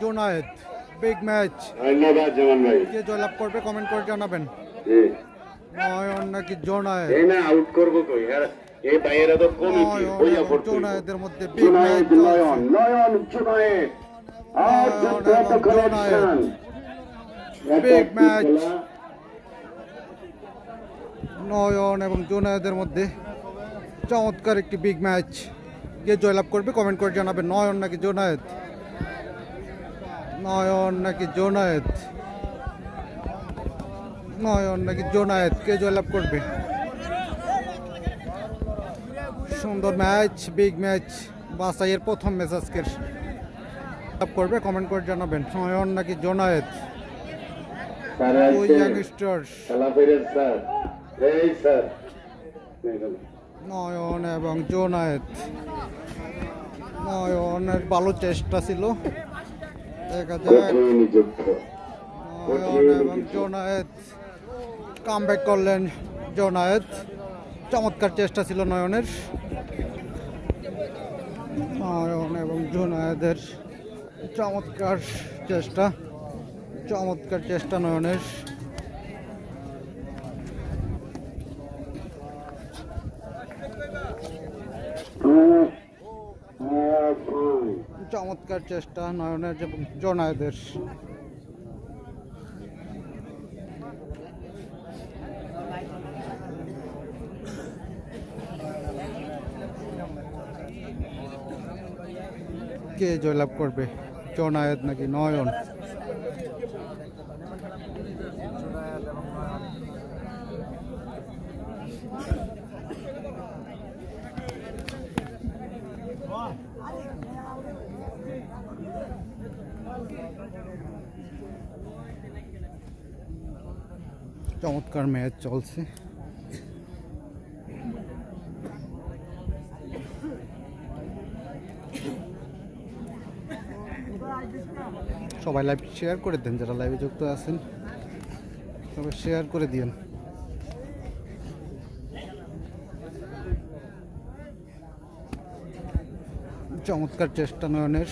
Zonayed, big match. ধন্যবাদ জামান ভাই। কে জয়লাভ করবে কমেন্ট করে জানাবেন। নয়ন নাকি জোনায়েদ? এই না আউট করব কই আর এই বাইরে তো কমিটি হইয়া পড়ছে। জোনায়েদের মধ্যে বিগ ম্যাচ। নয়ন জোনায়েদ আর যত কালেকশন বিগ ম্যাচ। নয়ন এবং জোনায়েদের মধ্যে চমৎকার একটি বিগ ম্যাচ। কে জয়লাভ করবে কমেন্ট করে জানাবেন। নয়ন নাকি জোনায়েদ? নয়ন নাকি জোনায়েদ? নয়ন নাকি জোনায়েদ? কে জয়লাভ করবে? সুন্দর ম্যাচ, বিগ ম্যাচ, বাছাইয়ের প্রথম ম্যাচ আজকের। জয়লাভ করবে কমেন্ট করে জানাবেন। নয়ন নাকি জোনায়েদ? নয়ন এবং জোনায়েদ। নয়নের ভালো চেষ্টা ছিল, দেখা যায়। নয়ন এবং জোনায়েদ কামব্যাক করলেন। জোনায়েদ, চমৎকার চেষ্টা ছিল নয়নের। নয়ন এবং জোনায়েদের চমৎকার চেষ্টা, চমৎকার চেষ্টা নয়নের। চমৎকার চেষ্টা নয়নের এবং জোনায়েদের। কে জয়লাভ করবে, জোনায়েদ নাকি নয়ন? চমৎকার ম্যাচ চলছে। সবাই লাইভ শেয়ার করে দেন, যারা লাইভে যুক্ত আছেন সবাই শেয়ার করে দিন। চমৎকার চেষ্টা নয়নের,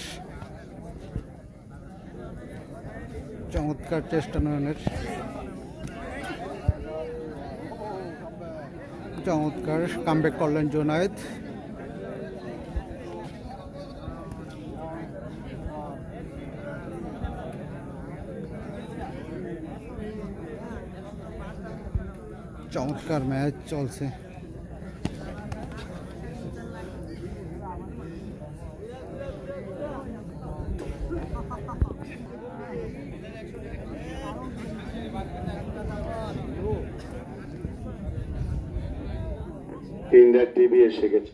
চমৎকার চেষ্টা নয়নের। চমৎকার কামব্যাক করলেন জোনায়েদ। চমৎকার ম্যাচ চলছে। তিনটা টিভি এসে গেছে।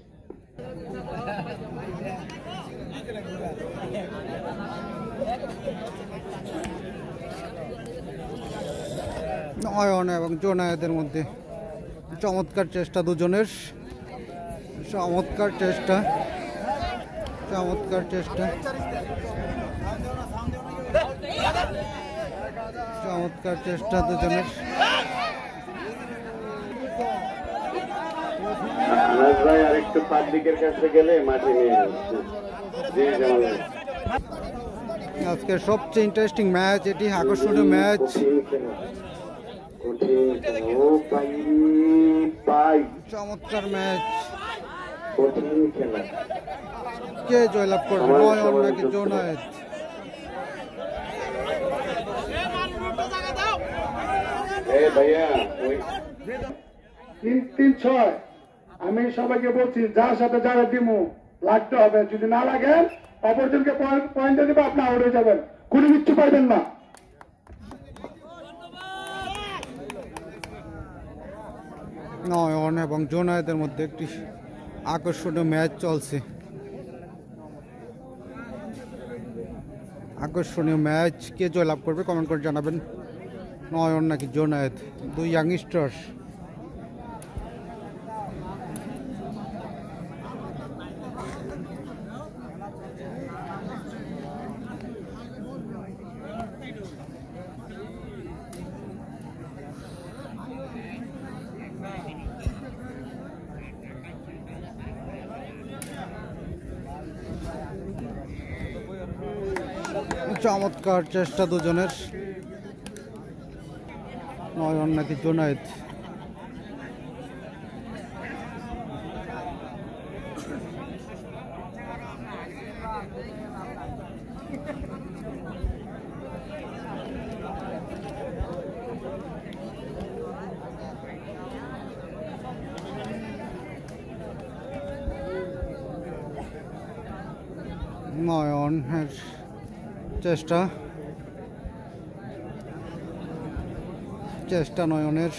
নয়ন এবং জোনায়েদের মধ্যে চমৎকার চেষ্টা দুজনের, চমৎকার চেষ্টা, চমৎকার চেষ্টা, চমৎকার চেষ্টা দুজনের। আরেকটু পাবলিকের কাছে গেলে মাঠে নিয়ে আজকের সবচেয়ে ইন্টারেস্টিং ম্যাচ এটি, আকর্ষণীয় ম্যাচ। চমৎকার ম্যাচ। কে জয়লাভ করবে, নয়ন নাকি জোনায়েদ? তিন ছয়। আমি সবাইকে বলছি, যার সাথে যারা দিমু লাগতে হবে, যদি না লাগে অপরজনকে পয়েন্টে দেবে, আপনি আউট হয়ে যাবেন, কোনো কিচ্ছু পাইবেন না। নয়ন এবং জোনায়েদের মধ্যে একটি আকর্ষণীয় ম্যাচ চলছে। আকর্ষণীয় ম্যাচ। কে জয়লাভ করবে কমেন্ট করে জানাবেন। নয়ন নাকি জোনায়েদ, দুই ইয়াংস্টার। চমৎকার চেষ্টা দুজনের। নয়ন নাকি জুনায়েদ। নয়নের চেষ্টা নয়নের।